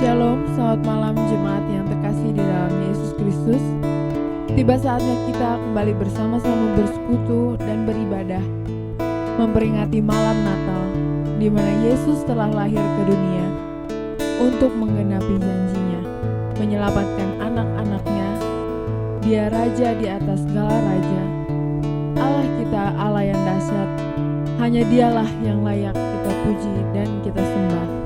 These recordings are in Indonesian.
Shalom, selamat malam jemaat yang terkasih di dalam Yesus Kristus. Tiba saatnya kita kembali bersama-sama bersekutu dan beribadah, memperingati malam Natal, di mana Yesus telah lahir ke dunia untuk menggenapi janjinya, menyelamatkan anak-anaknya. Dia Raja di atas segala raja. Allah kita, Allah yang dahsyat, hanya Dialah yang layak kita puji dan kita sembah.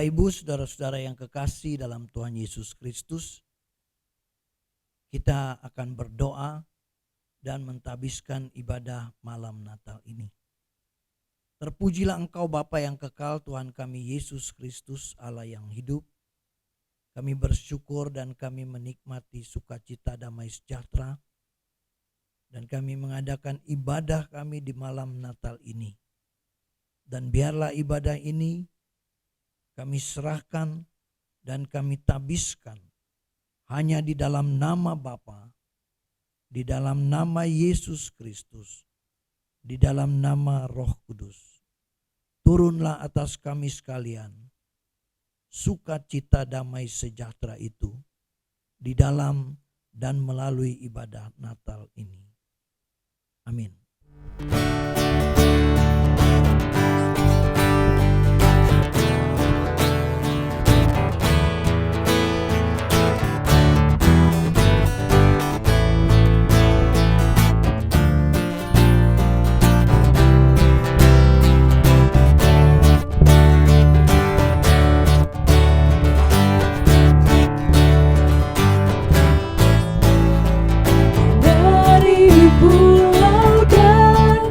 Bapak Ibu, saudara-saudara yang kekasih dalam Tuhan Yesus Kristus, kita akan berdoa dan mentabiskan ibadah malam Natal ini. Terpujilah Engkau Bapa yang kekal, Tuhan kami Yesus Kristus, Allah yang hidup. Kami bersyukur dan kami menikmati sukacita damai sejahtera, dan kami mengadakan ibadah kami di malam Natal ini Dan biarlah ibadah ini kami serahkan dan kami tabiskan hanya di dalam nama Bapa, di dalam nama Yesus Kristus, di dalam nama Roh Kudus. Turunlah atas kami sekalian sukacita damai sejahtera itu di dalam dan melalui ibadah Natal ini. Amin. Dari pulau dan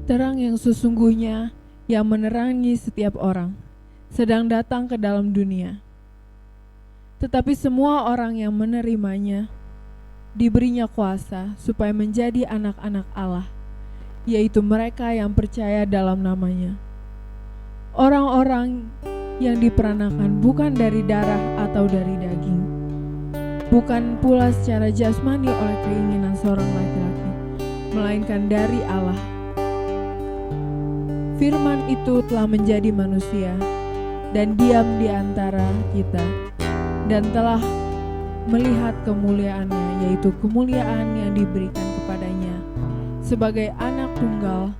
Terang yang sesungguhnya yang menerangi setiap orang sedang datang ke dalam dunia. Tetapi semua orang yang menerimanya diberinya kuasa supaya menjadi anak-anak Allah, yaitu mereka yang percaya dalam namanya. Orang-orang yang diperanakan bukan dari darah atau dari daging, bukan pula secara jasmani oleh keinginan seorang laki-laki, melainkan dari Allah. Firman itu telah menjadi manusia dan diam di antara kita, dan telah melihat kemuliaannya, yaitu kemuliaan yang diberikan kepadanya sebagai anak tunggal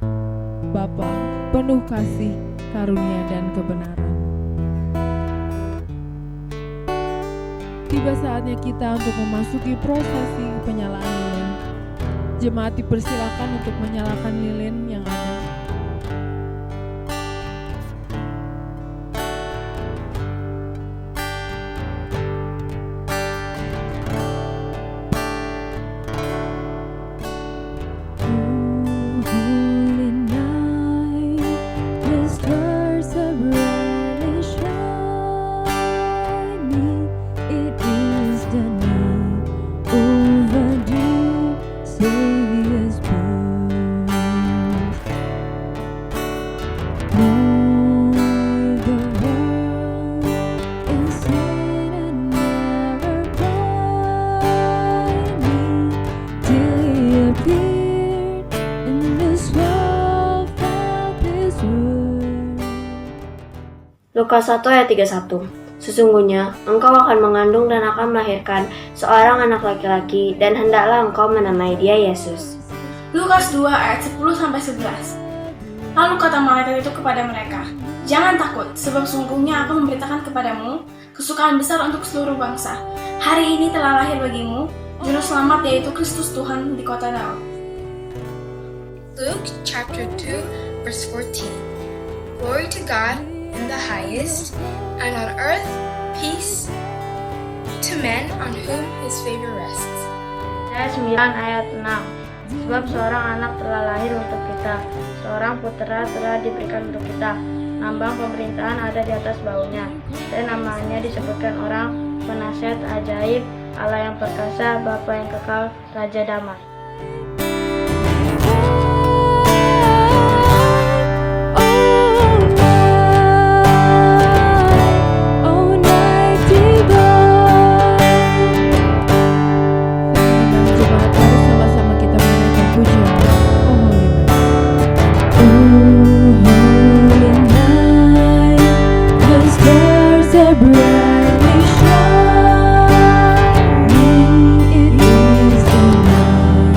Bapa, penuh kasih, karunia, dan kebenaran. Tiba saatnya kita untuk memasuki prosesi penyalaan lilin. Jemaat dipersilakan untuk menyalakan lilin yang ada. Lukas 1 ayat 31. Sesungguhnya engkau akan mengandung dan akan melahirkan seorang anak laki-laki, dan hendaklah engkau menamai dia Yesus. Lukas 2 ayat 10-11. Lalu kata malaikat itu kepada mereka, "Jangan takut, sebab sungguhnya aku memberitakan kepadamu kesukaan besar untuk seluruh bangsa. Hari ini telah lahir bagimu juru selamat, yaitu Kristus Tuhan di kota Daud." Luke chapter 2 verse 14. Glory to God in the highest, and on earth peace to men on whom his favor rests. Ayat 9 ayat 6. Sebab seorang anak telah lahir untuk kita, seorang putera telah diberikan untuk kita. Lambang pemerintahan ada di atas bahunya, dan namanya disebutkan orang penasihat ajaib, Allah yang perkasa, Bapa yang kekal, Raja damai. Brightly shining, it is the night.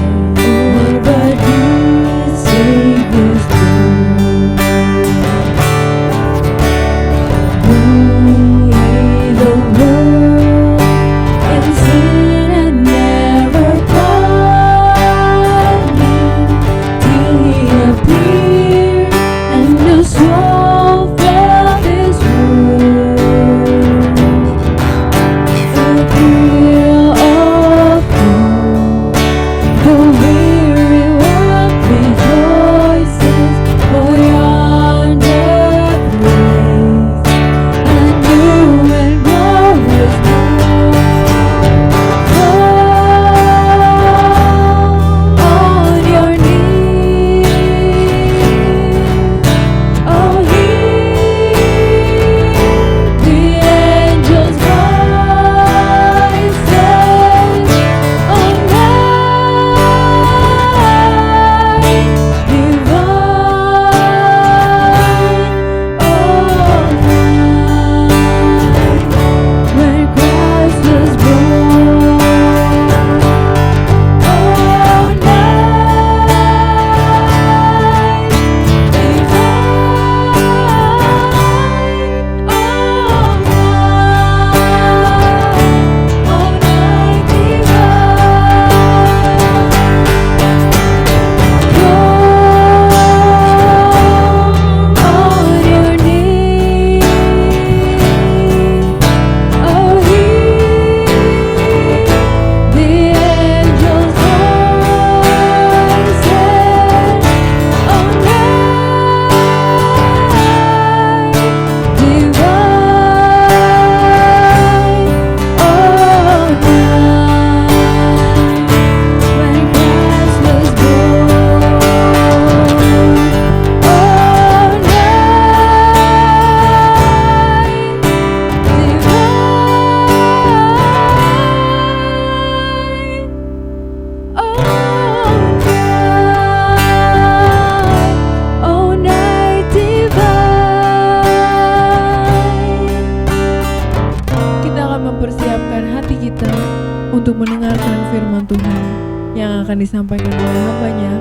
yang akan disampaikan oleh hambanya,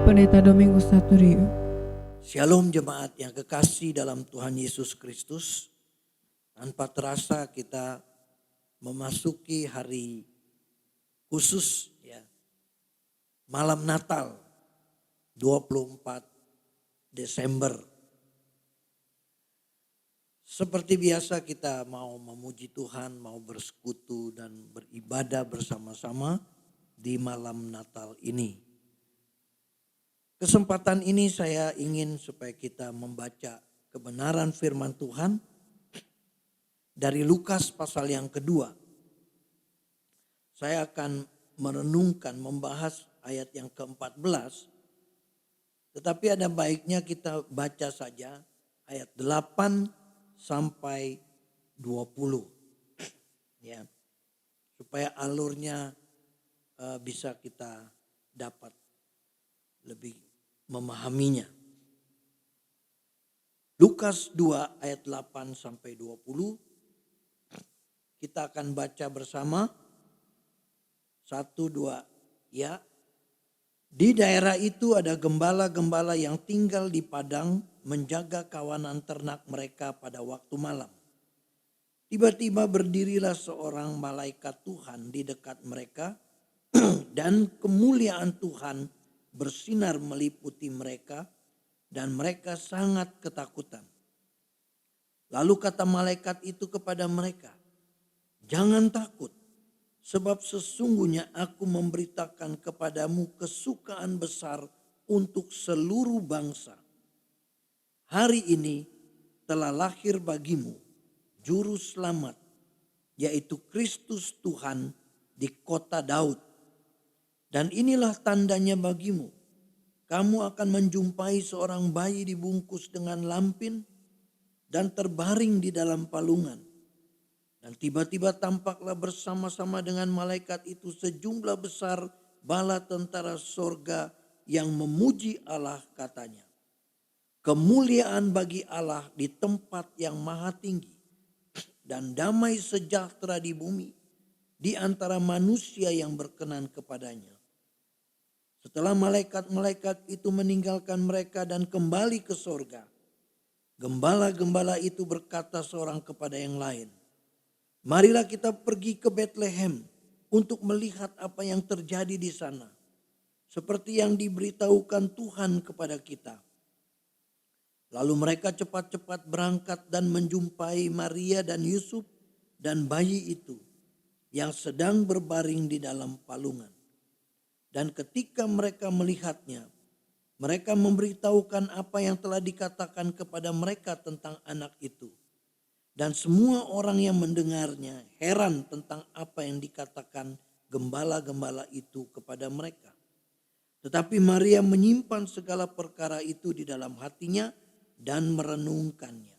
Pendeta Domingus Saturio. Shalom jemaat yang kekasih dalam Tuhan Yesus Kristus. Tanpa terasa kita memasuki hari khusus ya. Malam Natal 24 Desember. Seperti biasa kita mau memuji Tuhan, mau bersekutu dan beribadah bersama-sama di malam Natal ini. Kesempatan ini saya ingin supaya kita membaca kebenaran firman Tuhan dari Lukas pasal yang kedua. Saya akan merenungkan, membahas ayat yang ke-14. Tetapi ada baiknya kita baca saja ayat 8 sampai 20. Ya. Supaya alurnya bisa kita dapat lebih memahaminya. Lukas 2 ayat 8 sampai 20. Kita akan baca bersama. 1, 2, ya. Di daerah itu ada gembala-gembala yang tinggal di padang menjaga kawanan ternak mereka pada waktu malam. Tiba-tiba berdirilah seorang malaikat Tuhan di dekat mereka dan kemuliaan Tuhan bersinar meliputi mereka dan mereka sangat ketakutan. Lalu kata malaikat itu kepada mereka, "Jangan takut. Sebab sesungguhnya aku memberitakan kepadamu kesukaan besar untuk seluruh bangsa. Hari ini telah lahir bagimu juru selamat, yaitu Kristus Tuhan di kota Daud. Dan inilah tandanya bagimu. Kamu akan menjumpai seorang bayi dibungkus dengan lampin dan terbaring di dalam palungan. Dan tiba-tiba tampaklah bersama-sama dengan malaikat itu sejumlah besar bala tentara sorga yang memuji Allah, katanya, kemuliaan bagi Allah di tempat yang maha tinggi dan damai sejahtera di bumi di antara manusia yang berkenan kepadanya." Setelah malaikat-malaikat itu meninggalkan mereka dan kembali ke sorga, gembala-gembala itu berkata seorang kepada yang lain, "Marilah kita pergi ke Betlehem untuk melihat apa yang terjadi di sana, seperti yang diberitahukan Tuhan kepada kita." Lalu mereka cepat-cepat berangkat dan menjumpai Maria dan Yusuf dan bayi itu yang sedang berbaring di dalam palungan. Dan ketika mereka melihatnya, mereka memberitahukan apa yang telah dikatakan kepada mereka tentang anak itu. Dan semua orang yang mendengarnya heran tentang apa yang dikatakan gembala-gembala itu kepada mereka. Tetapi Maria menyimpan segala perkara itu di dalam hatinya dan merenungkannya.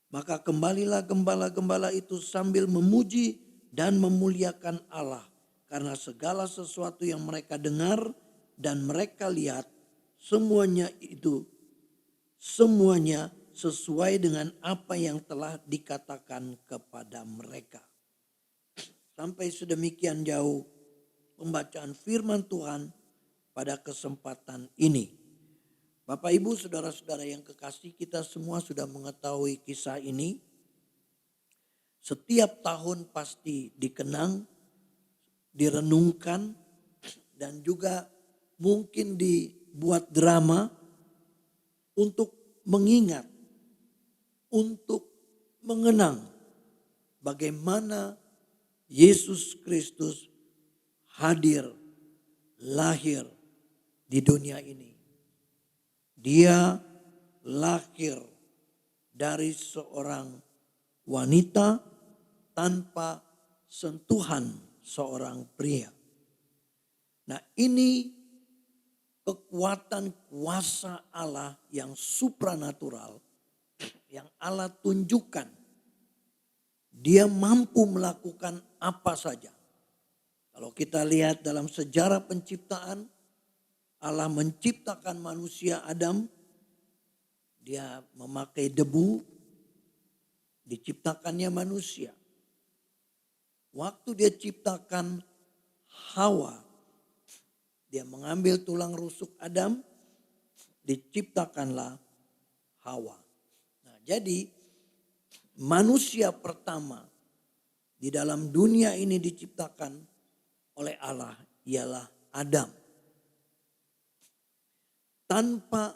Maka kembalilah gembala-gembala itu sambil memuji dan memuliakan Allah karena segala sesuatu yang mereka dengar dan mereka lihat, semuanya sesuai dengan apa yang telah dikatakan kepada mereka. Sampai sedemikian jauh pembacaan firman Tuhan pada kesempatan ini. Bapak, Ibu, saudara-saudara yang kekasih, kita semua sudah mengetahui kisah ini. Setiap tahun pasti dikenang, direnungkan, dan juga mungkin dibuat drama untuk mengingat, untuk mengenang bagaimana Yesus Kristus hadir, lahir di dunia ini. Dia lahir dari seorang wanita tanpa sentuhan seorang pria. Nah, ini kekuatan kuasa Allah yang supranatural yang Allah tunjukkan. Dia mampu melakukan apa saja. Kalau kita lihat dalam sejarah penciptaan, Allah menciptakan manusia Adam, dia memakai debu, diciptakannya manusia. Waktu dia ciptakan Hawa, Dia mengambil tulang rusuk Adam, diciptakanlah Hawa. Nah, jadi manusia pertama di dalam dunia ini diciptakan oleh Allah ialah Adam. Tanpa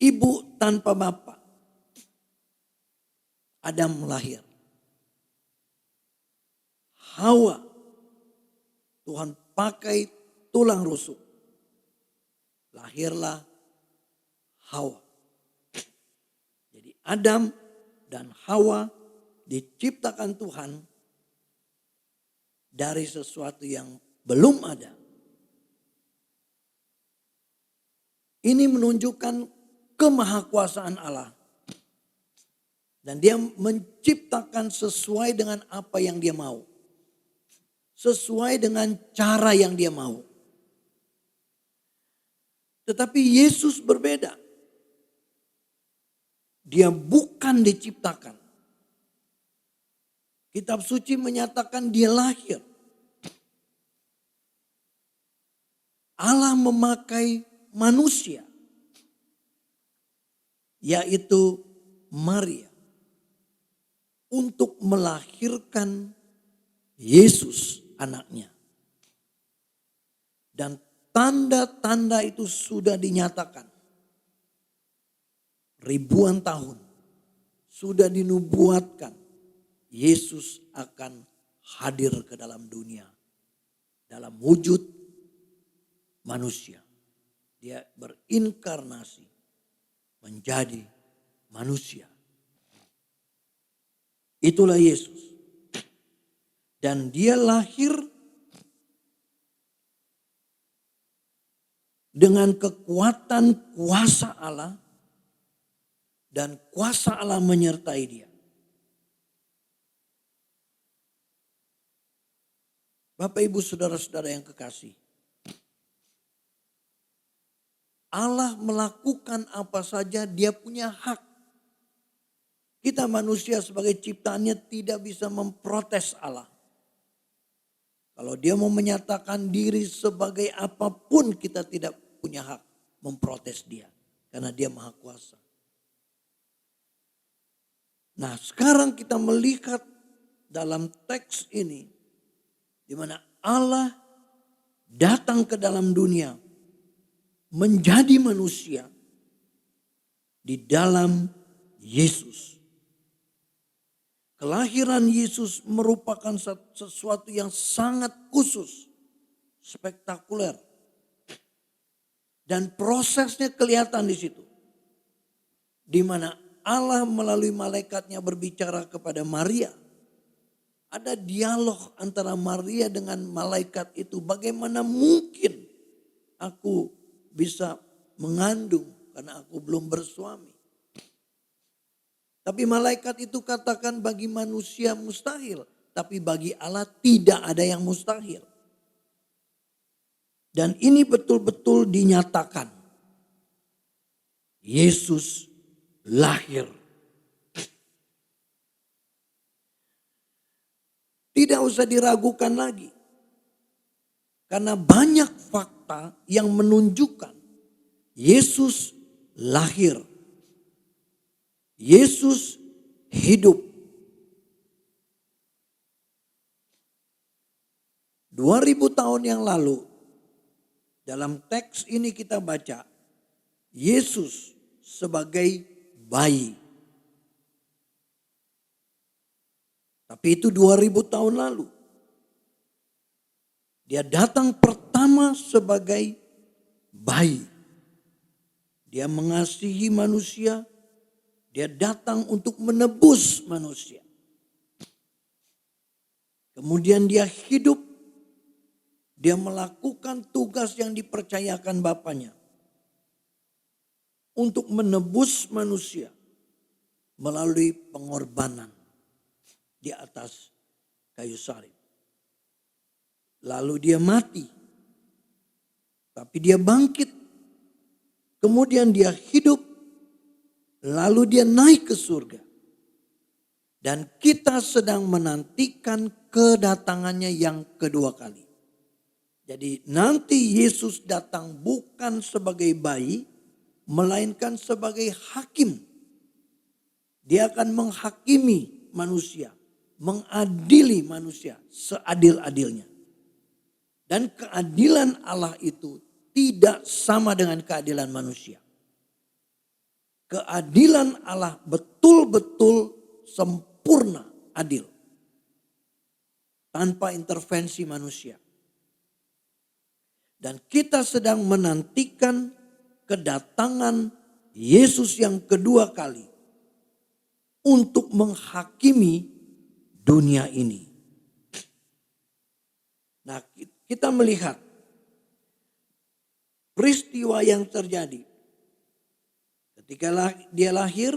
ibu, tanpa bapak, Adam lahir. Hawa, Tuhan pakai tulang rusuk. Lahirlah Hawa. Jadi Adam dan Hawa diciptakan Tuhan dari sesuatu yang belum ada. Ini menunjukkan kemahakuasaan Allah. Dan dia menciptakan sesuai dengan apa yang dia mau. Sesuai dengan cara yang dia mau. Tetapi Yesus berbeda. Dia bukan diciptakan. Kitab suci menyatakan dia lahir. Allah memakai manusia. Yaitu Maria. Untuk melahirkan Yesus anaknya. Dan tanda-tanda itu sudah dinyatakan. Ribuan tahun sudah dinubuatkan. Yesus akan hadir ke dalam dunia. Dalam wujud manusia. Dia berinkarnasi. Menjadi manusia. Itulah Yesus. Dan dia lahir dengan kekuatan kuasa Allah. Dan kuasa Allah menyertai dia. Bapak, Ibu, saudara-saudara yang kekasih. Allah melakukan apa saja, dia punya hak. Kita manusia sebagai ciptaannya tidak bisa memprotes Allah. Kalau dia mau menyatakan diri sebagai apapun, kita tidak punya hak memprotes dia. Karena dia maha kuasa. Nah, sekarang kita melihat dalam teks ini. Di mana Allah datang ke dalam dunia. Menjadi manusia. Di dalam Yesus. Kelahiran Yesus merupakan sesuatu yang sangat khusus, spektakuler. Dan prosesnya kelihatan di situ. Di mana Allah melalui malaikatnya berbicara kepada Maria. Ada dialog antara Maria dengan malaikat itu. Bagaimana mungkin aku bisa mengandung karena aku belum bersuami. Tapi malaikat itu katakan bagi manusia mustahil. Tapi bagi Allah tidak ada yang mustahil. Dan ini betul-betul dinyatakan. Yesus lahir. Tidak usah diragukan lagi. Karena banyak fakta yang menunjukkan Yesus lahir. Yesus hidup. 2000 tahun yang lalu, dalam teks ini kita baca, Yesus sebagai bayi. Tapi itu 2000 tahun lalu. Dia datang pertama sebagai bayi. Dia mengasihi manusia. Dia datang untuk menebus manusia. Kemudian dia hidup. Dia melakukan tugas yang dipercayakan Bapaknya. Untuk menebus manusia. Melalui pengorbanan. Di atas kayu salib. Lalu dia mati. Tapi dia bangkit. Kemudian dia hidup. Lalu dia naik ke surga. Dan kita sedang menantikan kedatangannya yang kedua kali. Jadi nanti Yesus datang bukan sebagai bayi, melainkan sebagai hakim. Dia akan menghakimi manusia, mengadili manusia seadil-adilnya. Dan keadilan Allah itu tidak sama dengan keadilan manusia. Keadilan Allah betul-betul sempurna adil. Tanpa intervensi manusia. Dan kita sedang menantikan kedatangan Yesus yang kedua kali. Untuk menghakimi dunia ini. Nah, kita melihat peristiwa yang terjadi. Ketika dia lahir,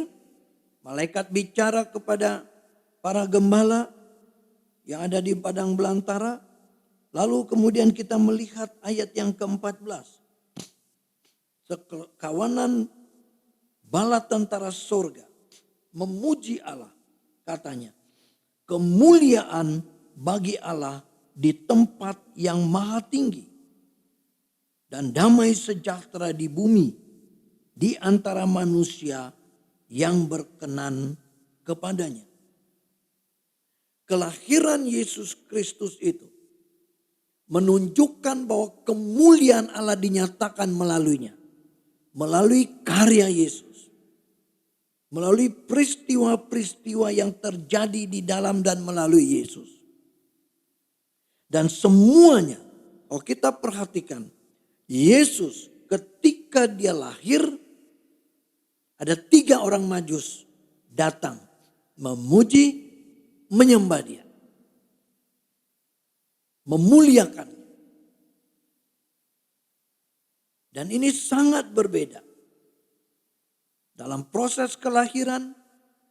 malaikat bicara kepada para gembala yang ada di padang belantara. Lalu kemudian kita melihat ayat yang ke-14. Sekawanan bala tentara surga memuji Allah, katanya. Kemuliaan bagi Allah di tempat yang maha tinggi. Dan damai sejahtera di bumi di antara manusia yang berkenan kepadanya. Kelahiran Yesus Kristus itu menunjukkan bahwa kemuliaan Allah dinyatakan melaluinya. Melalui karya Yesus. Melalui peristiwa-peristiwa yang terjadi di dalam dan melalui Yesus. Dan semuanya, kalau kita perhatikan, Yesus ketika dia lahir, ada 3 orang Majus datang memuji, menyembah dia. Memuliakan. Dan ini sangat berbeda. Dalam proses kelahiran,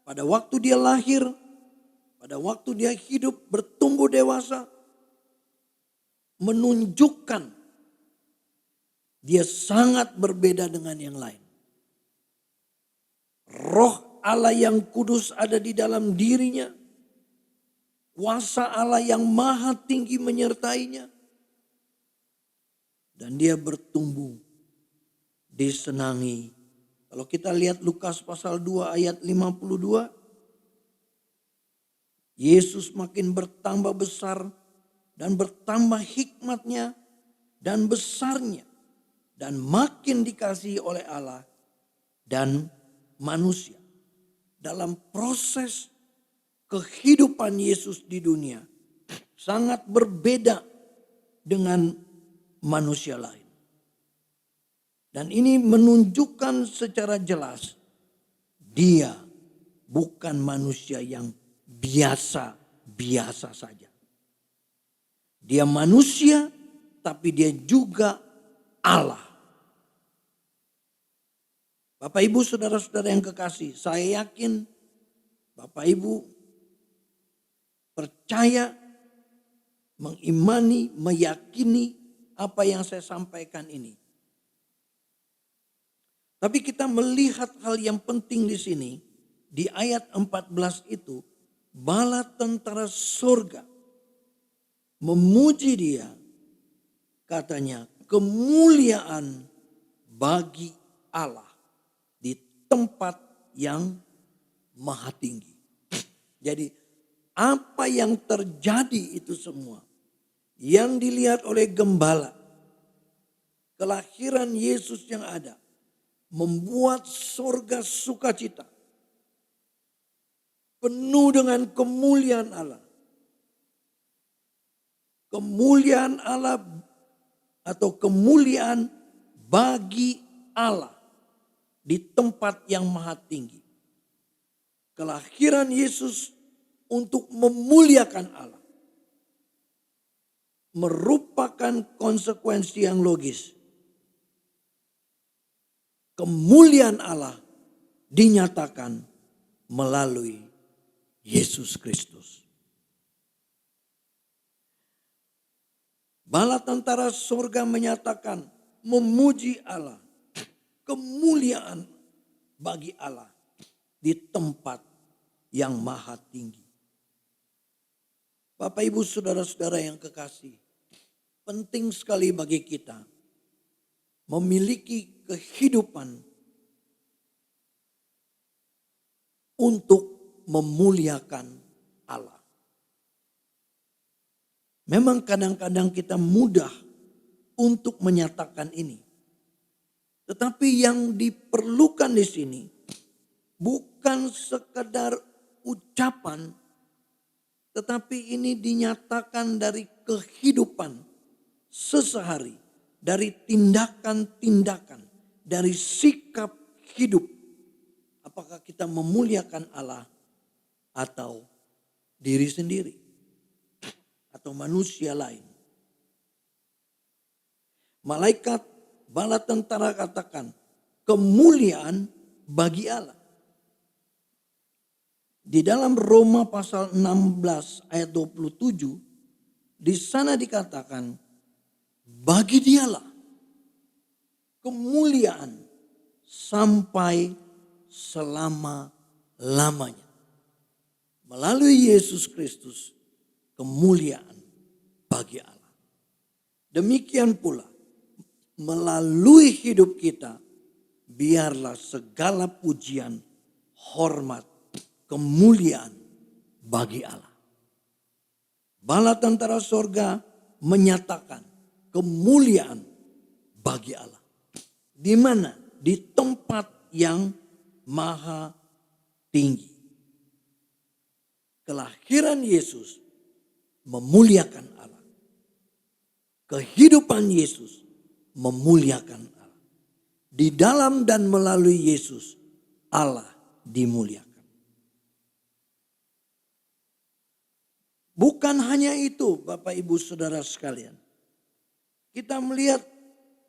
pada waktu dia lahir, pada waktu dia hidup, bertumbuh dewasa, menunjukkan dia sangat berbeda dengan yang lain. Roh Allah yang kudus ada di dalam dirinya. Kuasa Allah yang maha tinggi menyertainya. Dan dia bertumbuh, disenangi. Kalau kita lihat Lukas pasal 2 ayat 52. Yesus makin bertambah besar dan bertambah hikmatnya dan besarnya. Dan makin dikasihi oleh Allah dan manusia. Dalam proses kehidupan Yesus di dunia sangat berbeda dengan manusia lain. Dan ini menunjukkan secara jelas dia bukan manusia yang biasa-biasa saja. Dia manusia tapi dia juga Allah. Bapak Ibu saudara-saudara yang kekasih, saya yakin Bapak Ibu percaya, mengimani, meyakini apa yang saya sampaikan ini. Tapi kita melihat hal yang penting di sini. Di ayat 14 itu, bala tentara surga memuji dia. Katanya, kemuliaan bagi Allah di tempat yang maha tinggi. Jadi apa yang terjadi itu semua yang dilihat oleh gembala, kelahiran Yesus yang ada, membuat surga sukacita. Penuh dengan kemuliaan Allah. Kemuliaan Allah atau kemuliaan bagi Allah di tempat yang maha tinggi. Kelahiran Yesus untuk memuliakan Allah. Merupakan konsekuensi yang logis. Kemuliaan Allah dinyatakan melalui Yesus Kristus. Bala tentara surga menyatakan memuji Allah. Kemuliaan bagi Allah di tempat yang maha tinggi. Bapak Ibu saudara-saudara yang kekasih. penting sekali bagi kita memiliki kehidupan untuk memuliakan Allah. Memang kadang-kadang kita mudah untuk menyatakan ini. Tetapi yang diperlukan di sini bukan sekedar ucapan, tetapi ini dinyatakan dari kehidupan sesehari, dari tindakan-tindakan, dari sikap hidup. Apakah kita memuliakan Allah atau diri sendiri atau manusia lain? Malaikat bala tentara katakan, kemuliaan bagi Allah. Di dalam Roma pasal 16 ayat 27, di sana dikatakan, bagi Dialah kemuliaan sampai selama-lamanya. Melalui Yesus Kristus, kemuliaan bagi Allah. Demikian pula, melalui hidup kita, biarlah segala pujian, hormat, kemuliaan bagi Allah. Bala tentara sorga menyatakan kemuliaan bagi Allah. Di mana? Di tempat yang maha tinggi. Kelahiran Yesus memuliakan Allah. Kehidupan Yesus memuliakan Allah. Di dalam dan melalui Yesus, Allah dimuliakan. Bukan hanya itu, Bapak Ibu Saudara sekalian. Kita melihat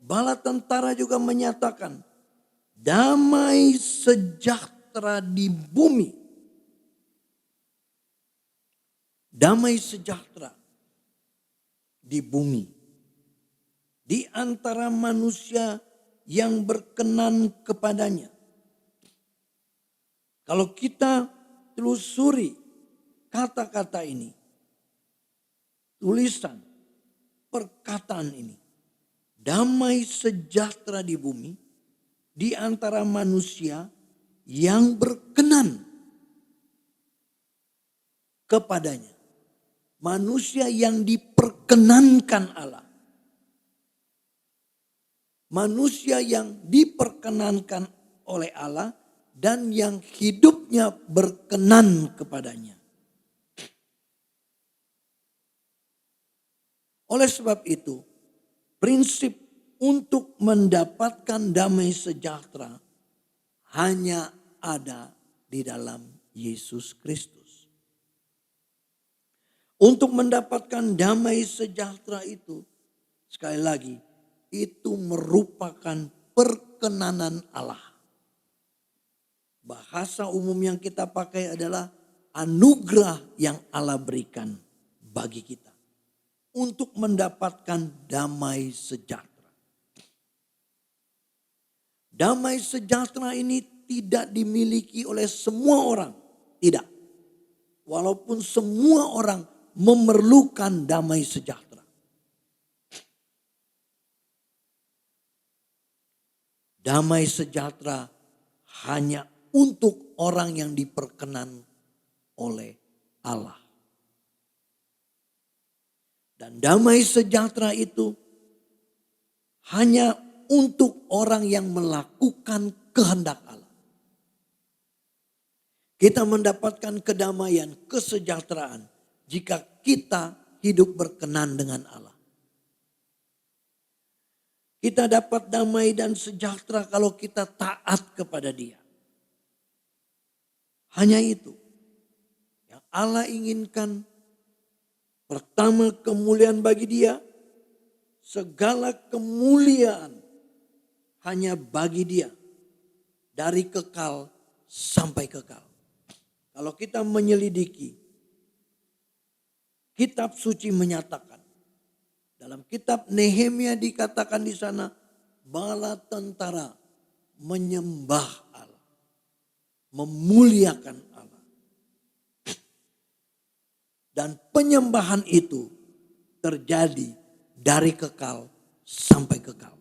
bala tentara juga menyatakan damai sejahtera di bumi. Damai sejahtera di bumi. Di antara manusia yang berkenan kepadanya. Kalau kita telusuri kata-kata ini, tulisan, perkataan ini, damai sejahtera di bumi, di antara manusia yang berkenan kepadanya. Manusia yang diperkenankan Allah. Manusia yang diperkenankan oleh Allah dan yang hidupnya berkenan kepadanya. Oleh sebab itu, prinsip untuk mendapatkan damai sejahtera hanya ada di dalam Yesus Kristus. Untuk mendapatkan damai sejahtera itu, sekali lagi, itu merupakan perkenanan Allah. Bahasa umum yang kita pakai adalah anugerah yang Allah berikan bagi kita. Untuk mendapatkan damai sejahtera. Damai sejahtera ini tidak dimiliki oleh semua orang. Tidak. Walaupun semua orang memerlukan damai sejahtera. Damai sejahtera hanya untuk orang yang diperkenan oleh Allah. Dan damai sejahtera itu hanya untuk orang yang melakukan kehendak Allah. Kita mendapatkan kedamaian, kesejahteraan jika kita hidup berkenan dengan Allah. Kita dapat damai dan sejahtera kalau kita taat kepada Dia. Hanya itu yang Allah inginkan. Pertama, kemuliaan bagi Dia. Segala kemuliaan hanya bagi Dia. Dari kekal sampai kekal. Kalau kita menyelidiki, kitab suci menyatakan. Dalam kitab Nehemia dikatakan di sana, bala tentara menyembah Allah. Memuliakan Allah. Dan penyembahan itu terjadi dari kekal sampai kekal.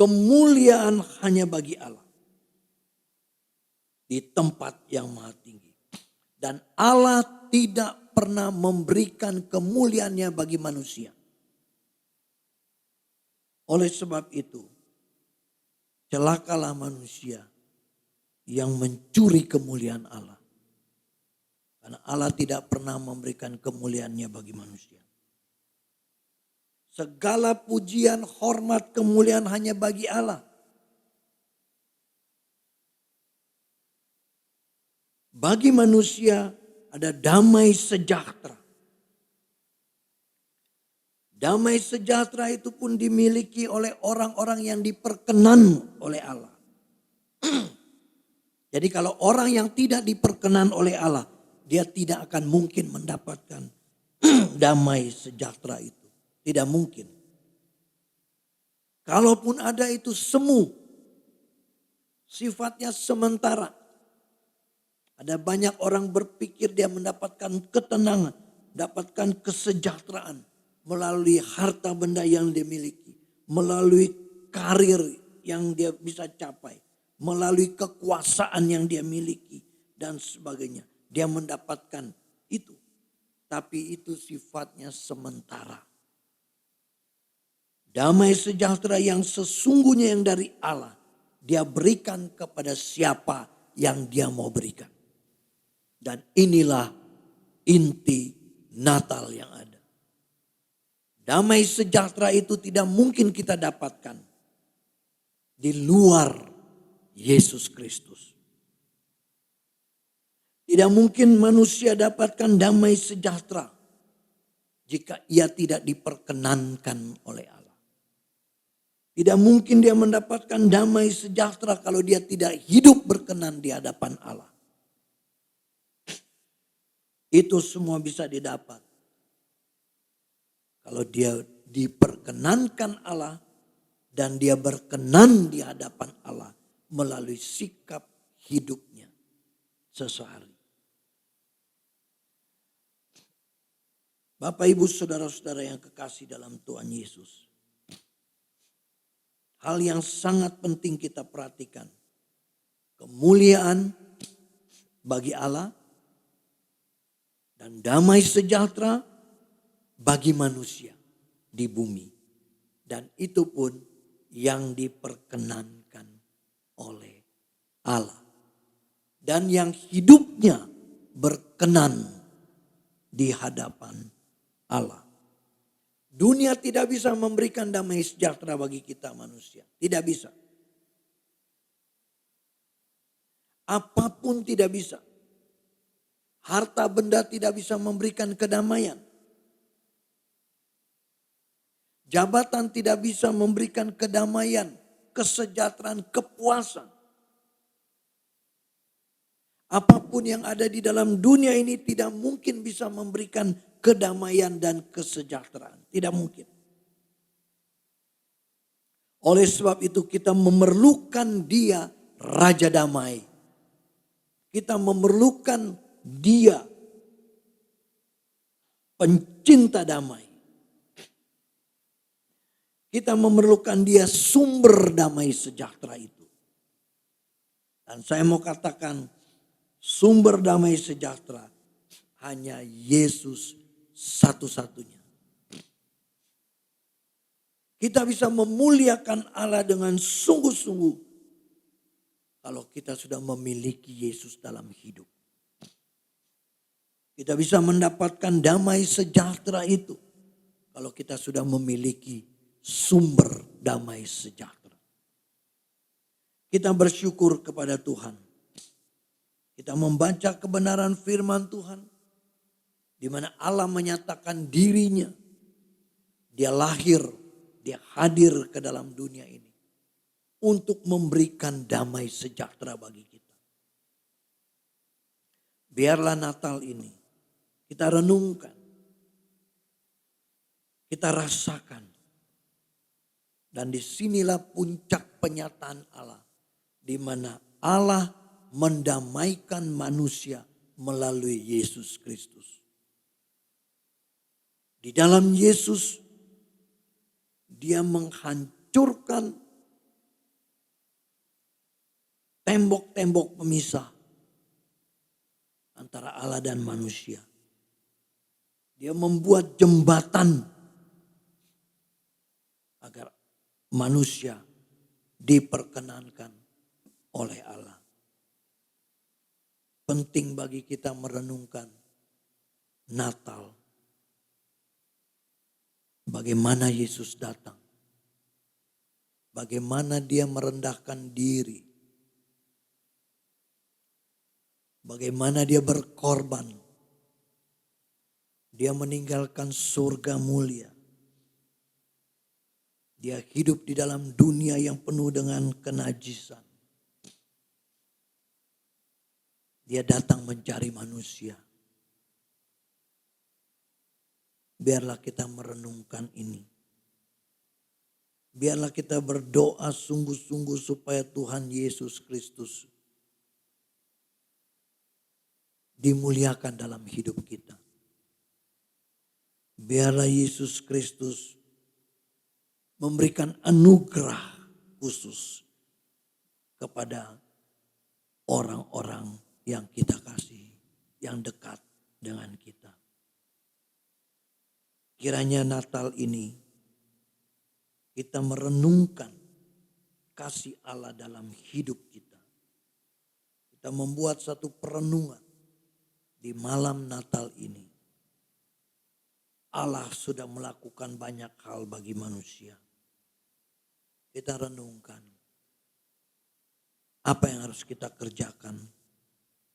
Kemuliaan hanya bagi Allah di tempat yang maha tinggi. Dan Allah tidak pernah memberikan kemuliaannya bagi manusia. Oleh sebab itu, celakalah manusia yang mencuri kemuliaan Allah. Karena Allah tidak pernah memberikan kemuliaannya bagi manusia. Segala pujian, hormat, kemuliaan hanya bagi Allah. Bagi manusia ada damai sejahtera. Damai sejahtera itu pun dimiliki oleh orang-orang yang diperkenan oleh Allah. Jadi kalau orang yang tidak diperkenan oleh Allah, dia tidak akan mungkin mendapatkan damai sejahtera itu. Tidak mungkin. Kalaupun ada itu semu. Sifatnya sementara. Ada banyak orang berpikir dia mendapatkan ketenangan. Mendapatkan kesejahteraan. Melalui harta benda yang dia miliki. Melalui karir yang dia bisa capai. Melalui kekuasaan yang dia miliki. Dan sebagainya. Dia mendapatkan itu. Tapi itu sifatnya sementara. Damai sejahtera yang sesungguhnya yang dari Allah. Dia berikan kepada siapa yang dia mau berikan. Dan inilah inti Natal yang ada. Damai sejahtera itu tidak mungkin kita dapatkan di luar Yesus Kristus. Tidak mungkin manusia dapatkan damai sejahtera jika ia tidak diperkenankan oleh Allah. Tidak mungkin dia mendapatkan damai sejahtera kalau dia tidak hidup berkenan di hadapan Allah. Itu semua bisa didapat kalau dia diperkenankan Allah dan dia berkenan di hadapan Allah melalui sikap hidupnya sehari. Bapak, Ibu, saudara-saudara yang kekasih dalam Tuhan Yesus. Hal yang sangat penting kita perhatikan. Kemuliaan bagi Allah dan damai sejahtera bagi manusia di bumi. Dan itu pun yang diperkenankan oleh Allah. Dan yang hidupnya berkenan di hadapan Allah. Dunia tidak bisa memberikan damai sejahtera bagi kita manusia. Tidak bisa. Apapun tidak bisa. Harta benda tidak bisa memberikan kedamaian. Jabatan tidak bisa memberikan kedamaian, kesejahteraan, kepuasan. Apapun yang ada di dalam dunia ini tidak mungkin bisa memberikan kedamaian dan kesejahteraan. Tidak mungkin. Oleh sebab itu kita memerlukan Dia Raja Damai. Kita memerlukan Dia pencinta damai. Kita memerlukan Dia sumber damai sejahtera itu. Dan saya mau katakan sumber damai sejahtera hanya Yesus satu-satunya. Kita bisa memuliakan Allah dengan sungguh-sungguh kalau kita sudah memiliki Yesus dalam hidup. Kita bisa mendapatkan damai sejahtera itu kalau kita sudah memiliki sumber damai sejahtera. Kita bersyukur kepada Tuhan. Kita membaca kebenaran firman Tuhan. Di mana Allah menyatakan dirinya. Dia lahir, dia hadir ke dalam dunia ini. Untuk memberikan damai sejahtera bagi kita. Biarlah Natal ini kita renungkan. Kita rasakan. Dan disinilah puncak penyataan Allah. Di mana Allah mendamaikan manusia melalui Yesus Kristus. Di dalam Yesus, dia menghancurkan tembok-tembok pemisah antara Allah dan manusia. Dia membuat jembatan agar manusia diperkenankan oleh Allah. Penting bagi kita merenungkan Natal. Bagaimana Yesus datang. Bagaimana dia merendahkan diri. Bagaimana dia berkorban. Dia meninggalkan surga mulia. Dia hidup di dalam dunia yang penuh dengan kenajisan. Dia datang mencari manusia. Biarlah kita merenungkan ini. Biarlah kita berdoa sungguh-sungguh supaya Tuhan Yesus Kristus dimuliakan dalam hidup kita. Biarlah Yesus Kristus memberikan anugerah khusus kepada orang-orang yang kita kasih, yang dekat dengan kita. Kiranya Natal ini kita merenungkan kasih Allah dalam hidup kita. Kita membuat satu perenungan di malam Natal ini. Allah sudah melakukan banyak hal bagi manusia. Kita renungkan apa yang harus kita kerjakan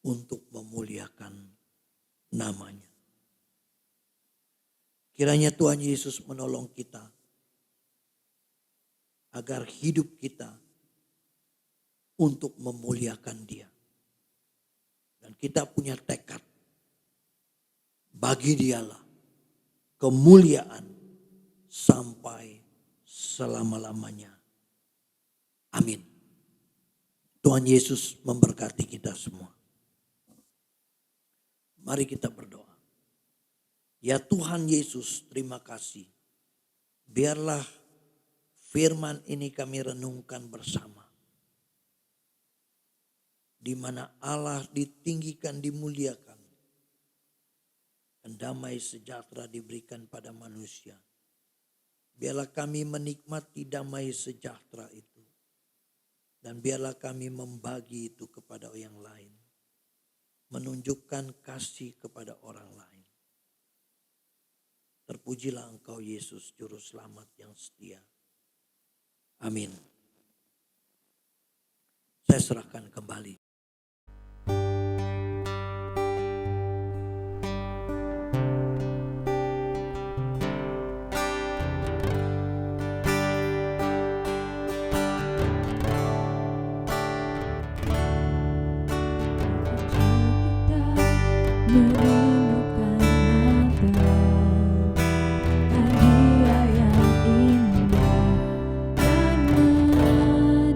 untuk memuliakan namanya. Kiranya Tuhan Yesus menolong kita agar hidup kita untuk memuliakan Dia. Dan kita punya tekad bagi Dialah kemuliaan sampai selama-lamanya. Amin. Tuhan Yesus memberkati kita semua. Mari kita berdoa. Ya Tuhan Yesus, terima kasih. Biarlah firman ini kami renungkan bersama. Di mana Allah ditinggikan, dimuliakan. Dan damai sejahtera diberikan pada manusia. Biarlah kami menikmati damai sejahtera itu. Dan biarlah kami membagi itu kepada yang lain. Menunjukkan kasih kepada orang lain. Terpujilah Engkau Yesus, Juru Selamat yang setia. Amin. Saya serahkan kembali. Merindukan Natal, hadiah yang indah dan menawar.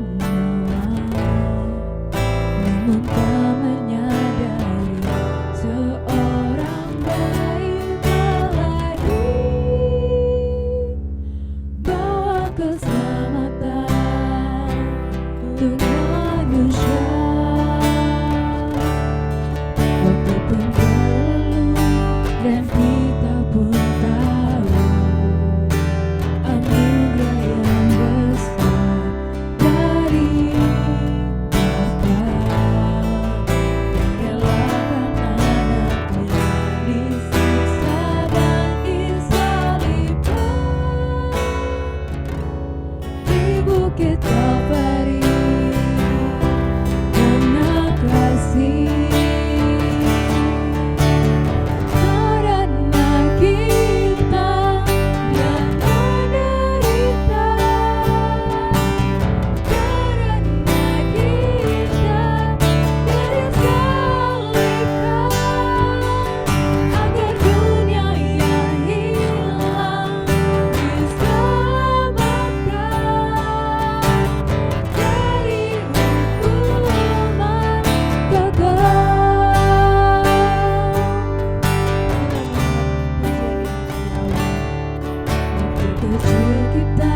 kita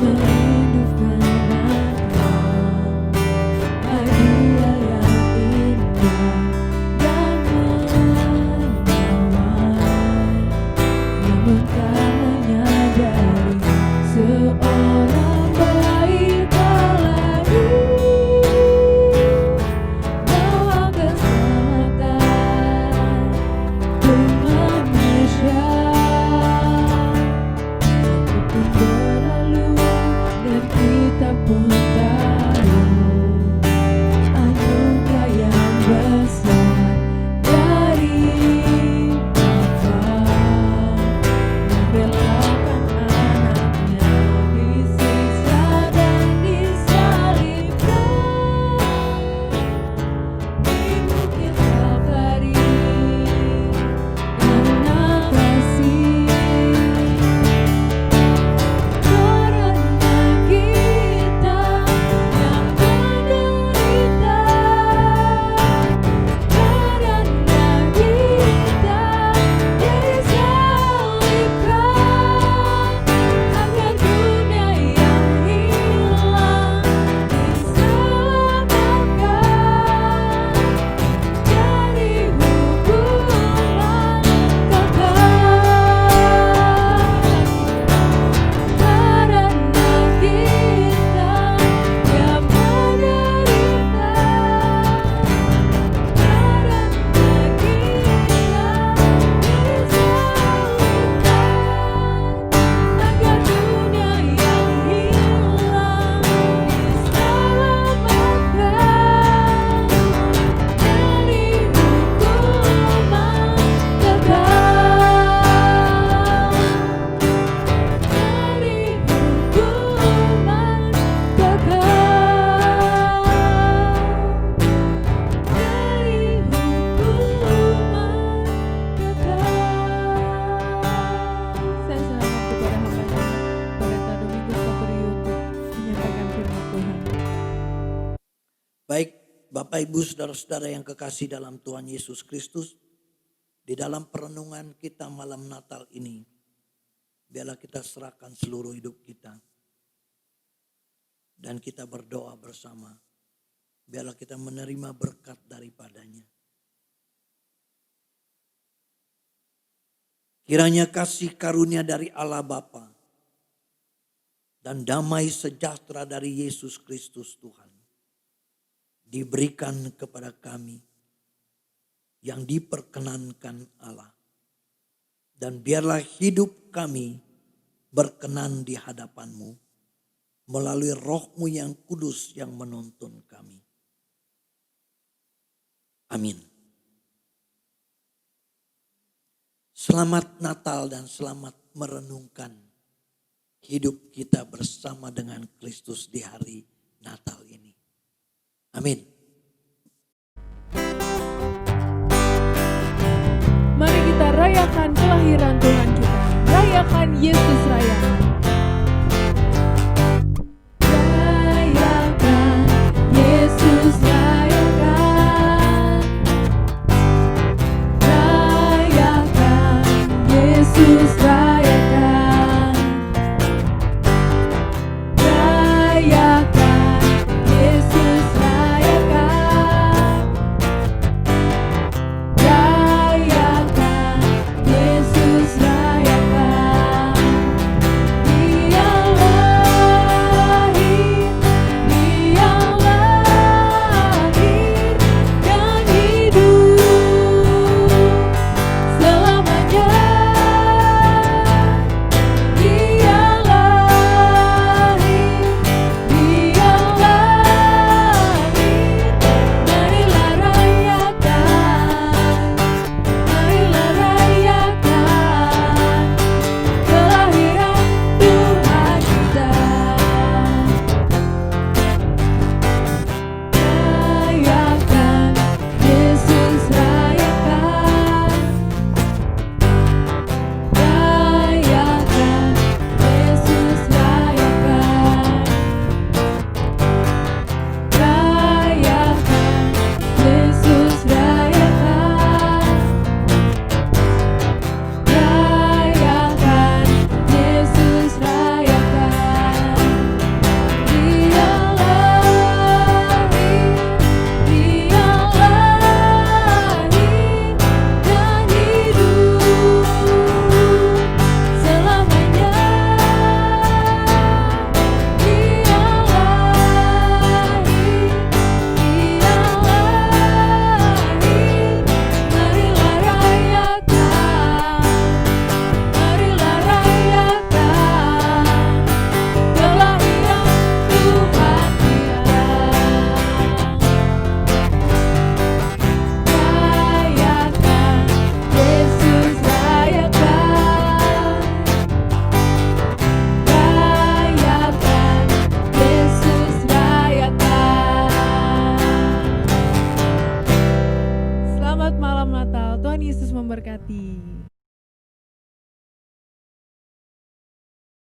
merindukan Natal, hadiah yang indah dan menawan. Namun tak menyadari seorang bayi tak lagi bawa keselamatan untuk manusia. Waktu pun berlalu dan kita pun tahu anugerah yang besar dari Bapa, merelakan anaknya disiksa dan disalibkan di bukit Kalvari karena kasih. Karena kita yang menderita, karena kita disalibkan, agar dunia yang hilang diselamatkan dari hukuman kekal. Karena kita yang menderita, karena kita disalibkan, agar dunia yang hilang diselamatkan dari hukuman kekal. Dari hukuman kekal. Dari hukuman kekal. Saya serahkan kepada hamba-Nya, Pendeta Domingus Saprio, untuk menyampaikan firman Tuhan. Baik, Bapak Ibu saudara-saudara yang kekasih dalam Tuhan Yesus Kristus, di dalam perenungan kita malam Natal ini, biarlah kita serahkan seluruh hidup kita dan kita berdoa bersama. Biarlah kita menerima berkat daripadanya. Kiranya kasih karunia dari Allah Bapa dan damai sejahtera dari Yesus Kristus Tuhan diberikan kepada kami yang diperkenankan Allah. Dan biarlah hidup kami berkenan di hadapan-Mu melalui Roh-Mu yang kudus yang menuntun kami. Amin. Selamat Natal dan selamat merenungkan hidup kita bersama dengan Kristus di hari Natal ini. Amin. Mari kita rayakan kelahiran Tuhan kita. Rayakan Yesus Raya.